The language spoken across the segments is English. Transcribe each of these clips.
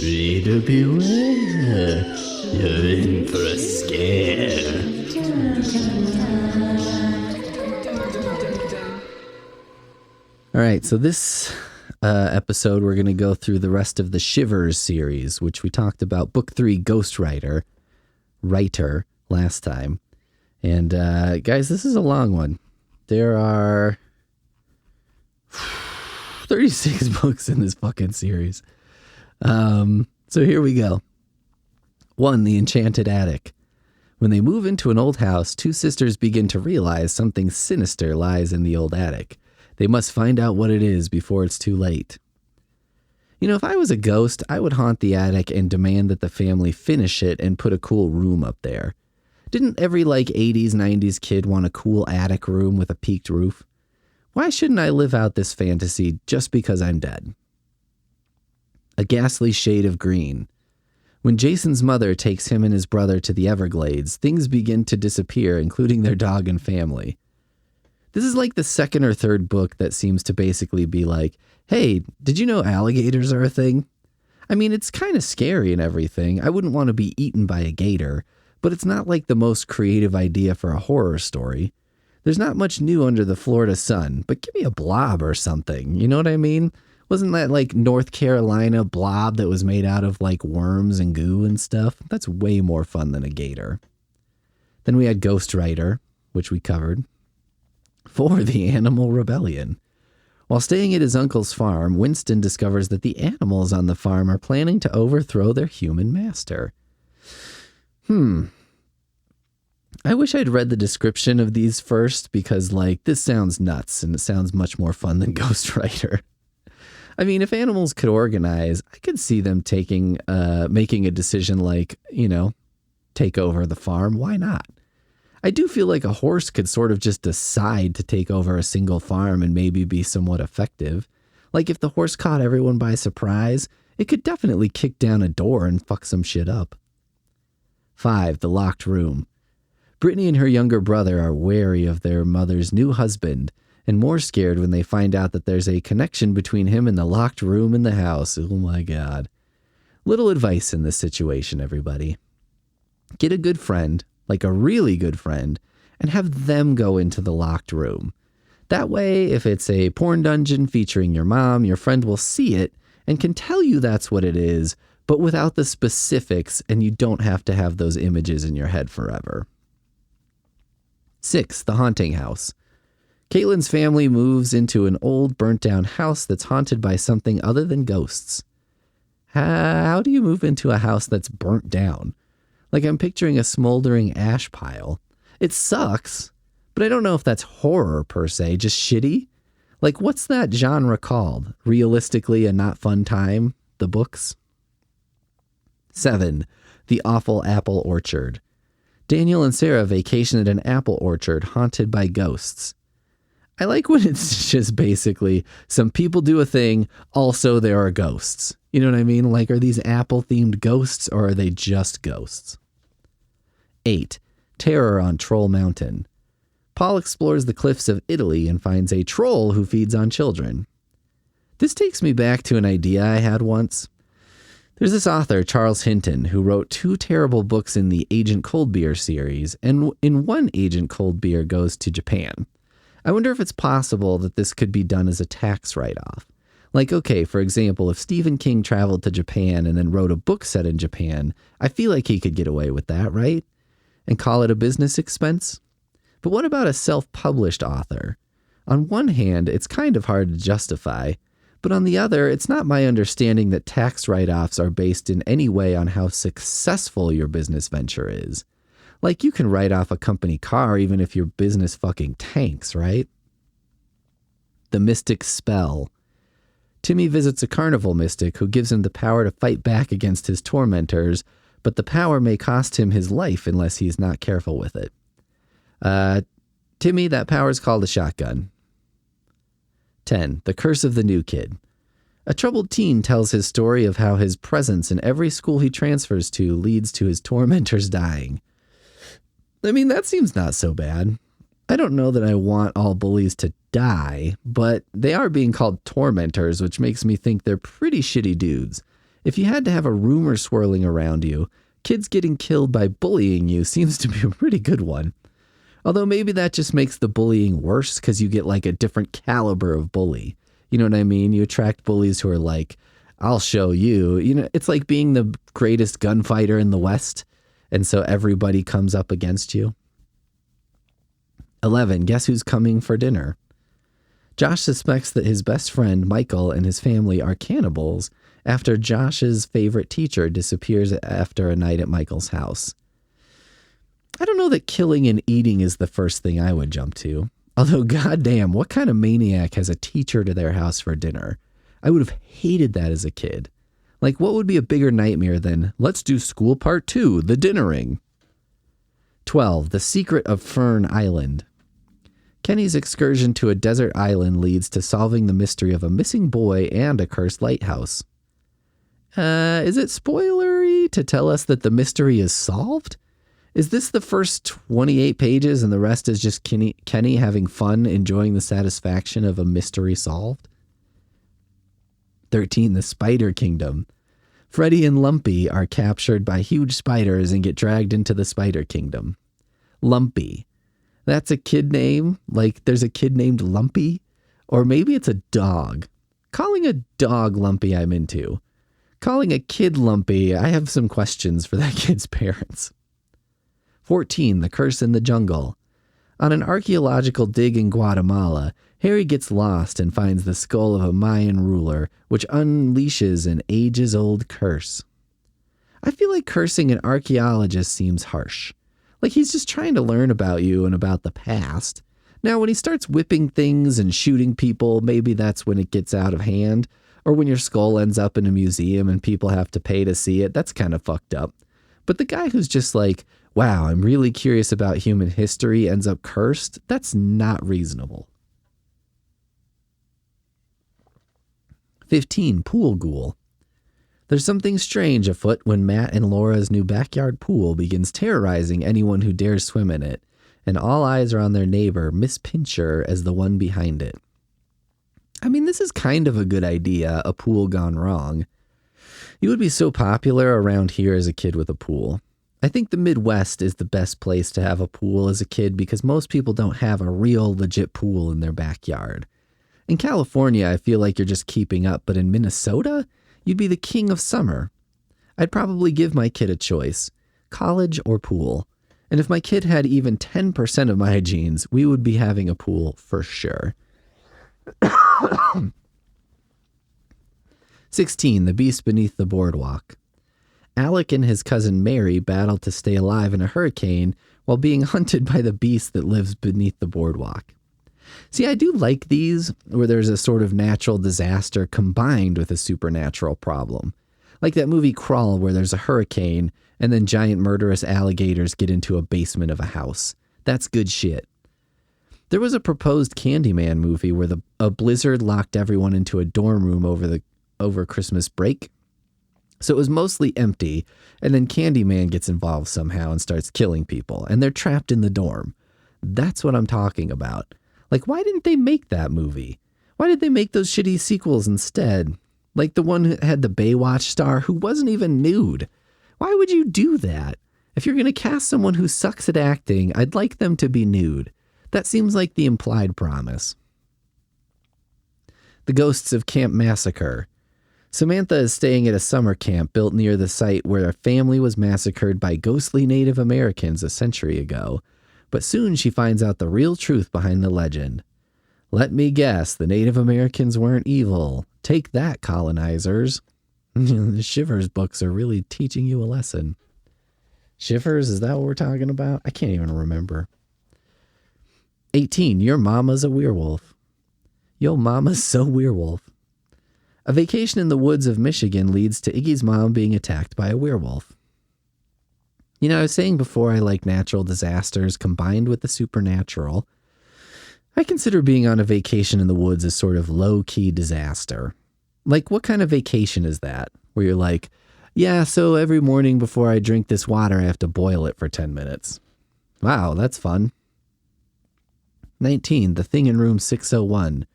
Reader beware, you're in for a scare. All right, so this episode we're going to go through the rest of the Shivers series, which we talked about book 3, Ghostwriter, Writer, last time. And guys, this is a long one. There are 36 books in this fucking series. So here we go. 1, The Enchanted Attic. When they move into an old house, two sisters begin to realize something sinister lies in the old attic. They must find out what it is before it's too late. You know, if I was a ghost, I would haunt the attic and demand that the family finish it and put a cool room up there. Didn't every 80s, 90s kid want a cool attic room with a peaked roof? Why shouldn't I live out this fantasy just because I'm dead? A ghastly shade of green. When Jason's mother takes him and his brother to the Everglades, things begin to disappear, including their dog and family. This is like the second or third book that seems to basically be like, hey, did you know alligators are a thing? I mean, it's kind of scary and everything. I wouldn't want to be eaten by a gator, but it's not like the most creative idea for a horror story. There's not much new under the Florida sun, but give me a blob or something. You know what I mean? Wasn't that North Carolina blob that was made out of worms and goo and stuff? That's way more fun than a gator. Then we had Ghostwriter, which we covered. 4, The Animal Rebellion. While staying at his uncle's farm, Winston discovers that the animals on the farm are planning to overthrow their human master. I wish I'd read the description of these first because, this sounds nuts and it sounds much more fun than Ghostwriter. I mean, if animals could organize, I could see them making a decision take over the farm. Why not? I do feel like a horse could sort of just decide to take over a single farm and maybe be somewhat effective. If the horse caught everyone by surprise, it could definitely kick down a door and fuck some shit up. 5, The Locked Room. Brittany and her younger brother are wary of their mother's new husband and more scared when they find out that there's a connection between him and the locked room in the house. Oh my God. Little advice in this situation, everybody. Get a good friend, a really good friend, and have them go into the locked room. That way, if it's a porn dungeon featuring your mom, your friend will see it and can tell you that's what it is, but without the specifics, and you don't have to have those images in your head forever. 6, The Haunting House. Caitlin's family moves into an old burnt-down house that's haunted by something other than ghosts. How do you move into a house that's burnt down? I'm picturing a smoldering ash pile. It sucks, but I don't know if that's horror per se, just shitty. What's that genre called? Realistically, a not fun time? The books? 7, The Awful Apple Orchard. Daniel and Sarah vacation at an apple orchard haunted by ghosts. I like when it's just basically some people do a thing, also there are ghosts. You know what I mean? Are these apple-themed ghosts or are they just ghosts? 8, Terror on Troll Mountain. Paul explores the cliffs of Italy and finds a troll who feeds on children. This takes me back to an idea I had once. There's this author, Charles Hinton, who wrote 2 terrible books in the Agent Coldbeer series, and in one Agent Coldbeer goes to Japan. I wonder if it's possible that this could be done as a tax write-off. Okay, for example, if Stephen King traveled to Japan and then wrote a book set in Japan, I feel like he could get away with that, right? And call it a business expense? But what about a self-published author? On one hand, it's kind of hard to justify, but on the other, it's not my understanding that tax write-offs are based in any way on how successful your business venture is. Like, you can write off a company car even if your business fucking tanks, right? The mystic spell. Timmy visits a carnival mystic who gives him the power to fight back against his tormentors, but the power may cost him his life unless he's not careful with it. Timmy, that power is called a shotgun. 10. The Curse of the New Kid. A troubled teen tells his story of how his presence in every school he transfers to leads to his tormentors dying. I mean, that seems not so bad. I don't know that I want all bullies to die, but they are being called tormentors, which makes me think they're pretty shitty dudes. If you had to have a rumor swirling around you, kids getting killed by bullying you seems to be a pretty good one. Although maybe that just makes the bullying worse because you get like a different caliber of bully. You know what I mean? You attract bullies who are like, I'll show you. You know, it's like being the greatest gunfighter in the West. And so everybody comes up against you. 11. Guess who's coming for dinner? Josh suspects that his best friend, Michael, and his family are cannibals after Josh's favorite teacher disappears after a night at Michael's house. I don't know that killing and eating is the first thing I would jump to. Although, goddamn, what kind of maniac has a teacher to their house for dinner? I would have hated that as a kid. Like, what would be a bigger nightmare than, let's do school part 2, the dinnering? 12. The Secret of Fern Island. Kenny's excursion to a desert island leads to solving the mystery of a missing boy and a cursed lighthouse. Is it spoilery to tell us that the mystery is solved? Is this the first 28 pages and the rest is just Kenny having fun, enjoying the satisfaction of a mystery solved? 13. The Spider Kingdom. Freddy and Lumpy are captured by huge spiders and get dragged into the Spider Kingdom. Lumpy. That's a kid name? Like there's a kid named Lumpy? Or maybe it's a dog. Calling a dog Lumpy I'm into. Calling a kid Lumpy, I have some questions for that kid's parents. 14. The Curse in the Jungle. On an archaeological dig in Guatemala, Harry gets lost and finds the skull of a Mayan ruler, which unleashes an ages-old curse. I feel like cursing an archaeologist seems harsh. Like he's just trying to learn about you and about the past. Now, when he starts whipping things and shooting people, maybe that's when it gets out of hand. Or when your skull ends up in a museum and people have to pay to see it, that's kind of fucked up. But the guy who's just like, wow, I'm really curious about human history, ends up cursed, that's not reasonable. 15. Pool Ghoul. There's something strange afoot when Matt and Laura's new backyard pool begins terrorizing anyone who dares swim in it, and all eyes are on their neighbor, Miss Pincher, as the one behind it. I mean, this is kind of a good idea, a pool gone wrong. You would be so popular around here as a kid with a pool. I think the Midwest is the best place to have a pool as a kid because most people don't have a real legit pool in their backyard. In California, I feel like you're just keeping up, but in Minnesota, you'd be the king of summer. I'd probably give my kid a choice, college or pool. And if my kid had even 10% of my genes, we would be having a pool for sure. 16. The Beast Beneath the Boardwalk. Alec and his cousin Mary battle to stay alive in a hurricane while being hunted by the beast that lives beneath the boardwalk. See, I do like these where there's a sort of natural disaster combined with a supernatural problem. Like that movie Crawl where there's a hurricane and then giant murderous alligators get into a basement of a house. That's good shit. There was a proposed Candyman movie where a blizzard locked everyone into a dorm room over Christmas break. So it was mostly empty, and then Candyman gets involved somehow and starts killing people, and they're trapped in the dorm. That's what I'm talking about. Like, why didn't they make that movie? Why did they make those shitty sequels instead? Like the one that had the Baywatch star who wasn't even nude. Why would you do that? If you're going to cast someone who sucks at acting, I'd like them to be nude. That seems like the implied promise. The Ghosts of Camp Massacre. Samantha is staying at a summer camp built near the site where a family was massacred by ghostly Native Americans a century ago. But soon she finds out the real truth behind the legend. Let me guess, the Native Americans weren't evil. Take that, colonizers. The Shivers books are really teaching you a lesson. Shivers, is that what we're talking about? I can't even remember. 18, your mama's a werewolf. Yo, mama's so werewolf. A vacation in the woods of Michigan leads to Iggy's mom being attacked by a werewolf. You know, I was saying before I like natural disasters combined with the supernatural. I consider being on a vacation in the woods as sort of low-key disaster. Like, what kind of vacation is that? Where you're like, yeah, so every morning before I drink this water, I have to boil it for 10 minutes. Wow, that's fun. 19, the thing in room 601.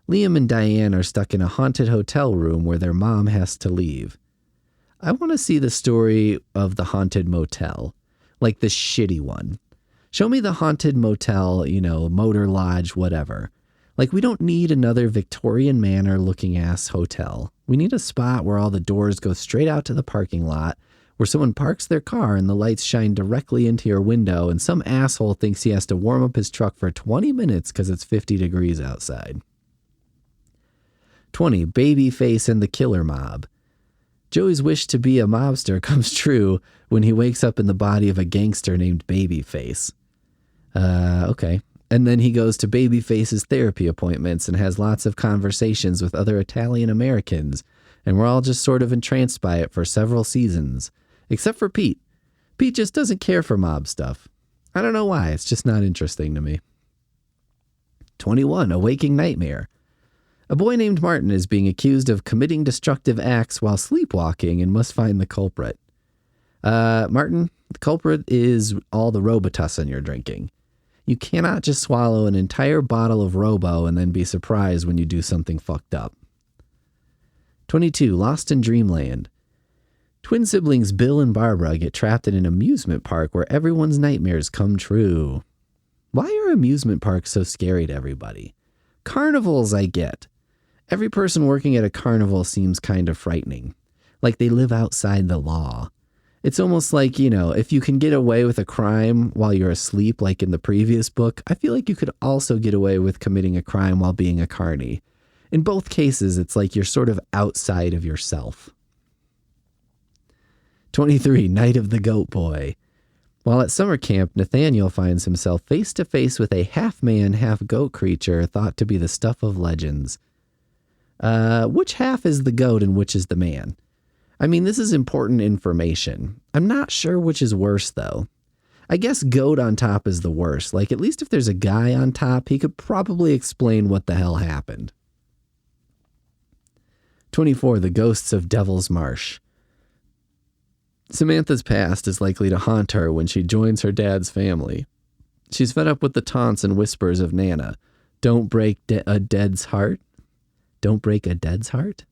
Liam and Diane are stuck in a haunted hotel room where their mom has to leave. I want to see the story of the haunted motel, like the shitty one. Show me the haunted motel, you know, motor lodge, whatever. Like, we don't need another Victorian manor looking ass hotel. We need a spot where all the doors go straight out to the parking lot, where someone parks their car and the lights shine directly into your window and some asshole thinks he has to warm up his truck for 20 minutes because it's 50 degrees outside. 20, Babyface and the Killer Mob. Joey's wish to be a mobster comes true when he wakes up in the body of a gangster named Babyface. Okay. And then he goes to Babyface's therapy appointments and has lots of conversations with other Italian Americans, and we're all just sort of entranced by it for several seasons. Except for Pete. Pete just doesn't care for mob stuff. I don't know why, it's just not interesting to me. 21, A Waking Nightmare. A boy named Martin is being accused of committing destructive acts while sleepwalking and must find the culprit. Martin, the culprit is all the Robitussin you're drinking. You cannot just swallow an entire bottle of Robo and then be surprised when you do something fucked up. 22, Lost in Dreamland. Twin siblings Bill and Barbara get trapped in an amusement park where everyone's nightmares come true. Why are amusement parks so scary to everybody? Carnivals I get. Every person working at a carnival seems kind of frightening. Like they live outside the law. It's almost like, you know, if you can get away with a crime while you're asleep, like in the previous book, I feel like you could also get away with committing a crime while being a carny. In both cases, it's like you're sort of outside of yourself. 23, Night of the Goat Boy. While at summer camp, Nathaniel finds himself face to face with a half-man, half-goat creature thought to be the stuff of legends. Which half is the goat and which is the man? I mean, this is important information. I'm not sure which is worse, though. I guess goat on top is the worst. Like, at least if there's a guy on top, he could probably explain what the hell happened. 24, The Ghosts of Devil's Marsh. Samantha's past is likely to haunt her when she joins her dad's family. She's fed up with the taunts and whispers of Nana. Don't break a dead's heart? Don't break a dead's heart?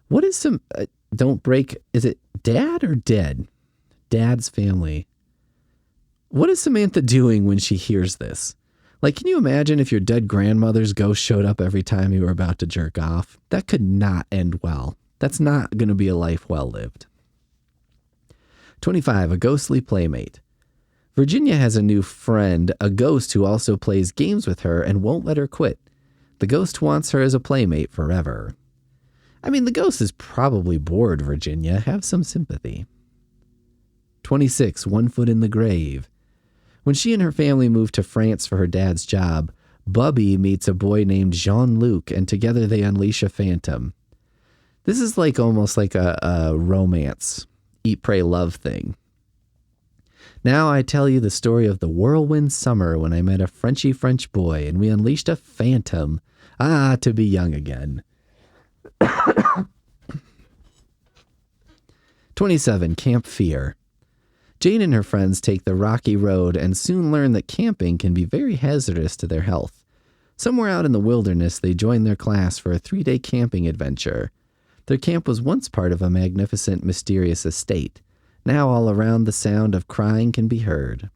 What is some... don't break... Is it dad or dead? Dad's family. What is Samantha doing when she hears this? Like, can you imagine if your dead grandmother's ghost showed up every time you were about to jerk off? That could not end well. That's not going to be a life well lived. 25, A Ghostly Playmate. Virginia has a new friend, a ghost who also plays games with her and won't let her quit. The ghost wants her as a playmate forever. I mean, the ghost is probably bored, Virginia. Have some sympathy. 26, One Foot in the Grave. When she and her family move to France for her dad's job, Bubby meets a boy named Jean-Luc, and together they unleash a phantom. This is like almost like a romance, eat, pray, love thing. Now I tell you the story of the whirlwind summer when I met a Frenchy French boy and we unleashed a phantom. Ah, to be young again. 27, Camp Fear. Jane and her friends take the rocky road and soon learn that camping can be very hazardous to their health. Somewhere out in the wilderness, they join their class for a 3-day camping adventure. Their camp was once part of a magnificent, mysterious estate. Now all around the sound of crying can be heard.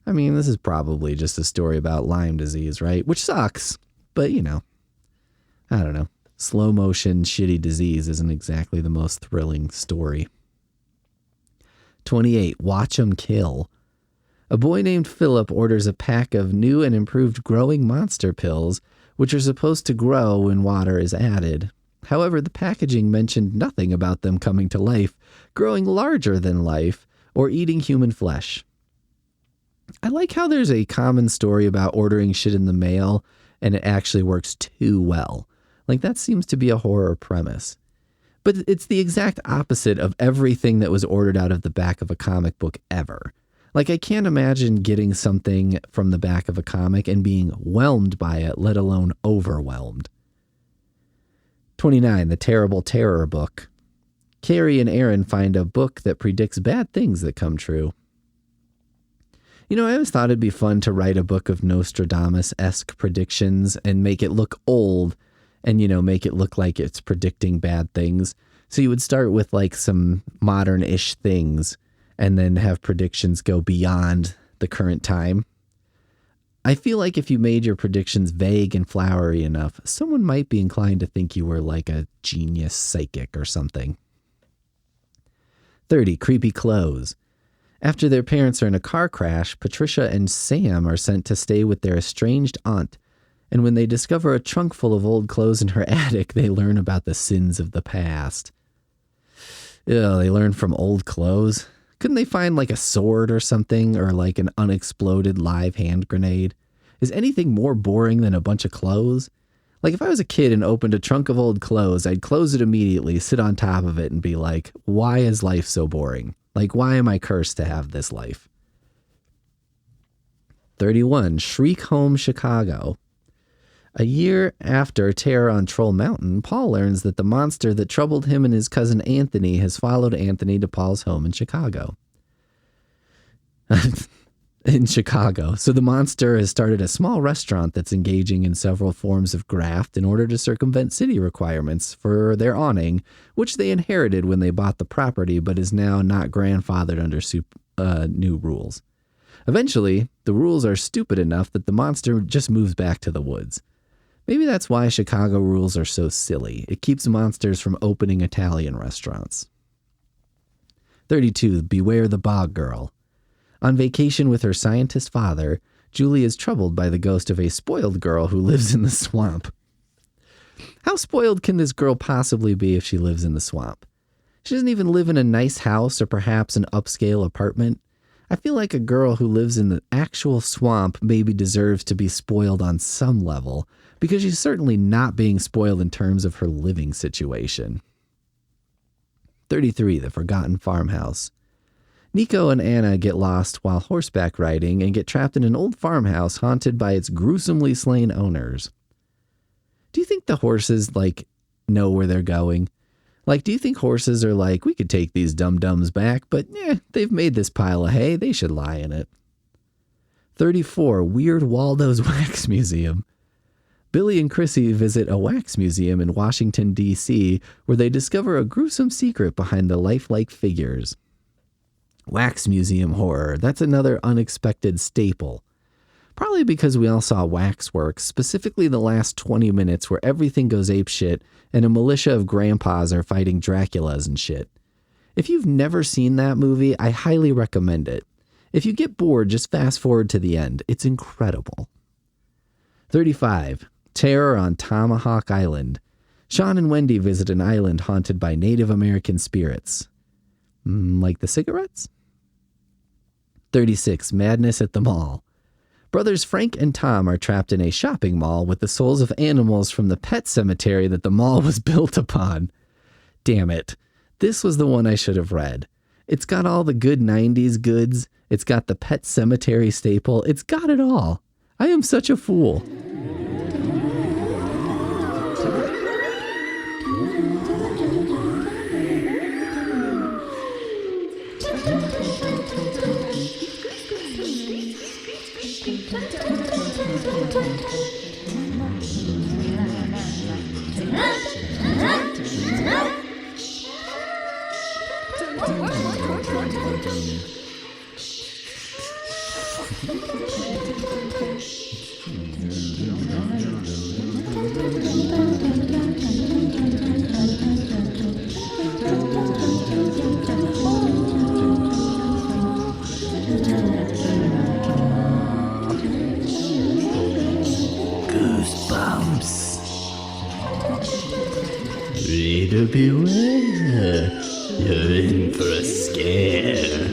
I mean, this is probably just a story about Lyme disease, right? Which sucks, but you know, I don't know. Slow motion, shitty disease isn't exactly the most thrilling story. 28, Watch 'em Kill. A boy named Philip orders a pack of new and improved growing monster pills, which are supposed to grow when water is added. However, the packaging mentioned nothing about them coming to life, growing larger than life, or eating human flesh. I like how there's a common story about ordering shit in the mail, and it actually works too well. Like, that seems to be a horror premise. But it's the exact opposite of everything that was ordered out of the back of a comic book ever. Like, I can't imagine getting something from the back of a comic and being whelmed by it, let alone overwhelmed. 29. The Terrible Terror Book. Carrie and Aaron find a book that predicts bad things that come true. You know, I always thought it'd be fun to write a book of Nostradamus-esque predictions and make it look old and, you know, make it look like it's predicting bad things. So you would start with like some modern-ish things and then have predictions go beyond the current time. I feel like if you made your predictions vague and flowery enough, someone might be inclined to think you were like a genius psychic or something. 30. Creepy clothes. After their parents are in a car crash, Patricia and Sam are sent to stay with their estranged aunt. And when they discover a trunk full of old clothes in her attic, they learn about the sins of the past. Ew, they learn from old clothes? Couldn't they find like a sword or something, or like an unexploded live hand grenade? Is anything more boring than a bunch of clothes? Like, if I was a kid and opened a trunk of old clothes, I'd close it immediately, sit on top of it, and be like, why is life so boring? Like, why am I cursed to have this life? 31. Shriek Home, Chicago. A year after Terror on Troll Mountain, Paul learns that the monster that troubled him and his cousin Anthony has followed Anthony to Paul's home in Chicago. So the monster has started a small restaurant that's engaging in several forms of graft in order to circumvent city requirements for their awning, which they inherited when they bought the property but is now not grandfathered under new rules. Eventually, the rules are stupid enough that the monster just moves back to the woods. Maybe that's why Chicago rules are so silly. It keeps monsters from opening Italian restaurants. 32. Beware the Bog Girl. On vacation with her scientist father, Julie is troubled by the ghost of a spoiled girl who lives in the swamp. How spoiled can this girl possibly be if she lives in the swamp? She doesn't even live in a nice house or perhaps an upscale apartment. I feel like a girl who lives in the actual swamp maybe deserves to be spoiled on some level, because she's certainly not being spoiled in terms of her living situation. 33. The Forgotten Farmhouse. Nico and Anna get lost while horseback riding and get trapped in an old farmhouse haunted by its gruesomely slain owners. Do you think the horses, know where they're going? Do you think horses are like, we could take these dum-dums back, but they've made this pile of hay, they should lie in it. 34. Weird Waldo's Wax Museum. Billy and Chrissy visit a wax museum in Washington, D.C., where they discover a gruesome secret behind the lifelike figures. Wax museum horror, that's another unexpected staple. Probably because we all saw Waxworks, specifically the last 20 minutes where everything goes apeshit and a militia of grandpas are fighting Draculas and shit. If you've never seen that movie, I highly recommend it. If you get bored, just fast forward to the end. It's incredible. 35. Terror on Tomahawk Island. Sean and Wendy visit an island haunted by Native American spirits. Like the cigarettes? 36. Madness at the Mall. Brothers Frank and Tom are trapped in a shopping mall with the souls of animals from the pet cemetery that the mall was built upon. Damn it. This was the one I should have read. It's got all the good 90s goods. It's got the pet cemetery staple. It's got it all. I am such a fool. Reader beware, you're in for a scare.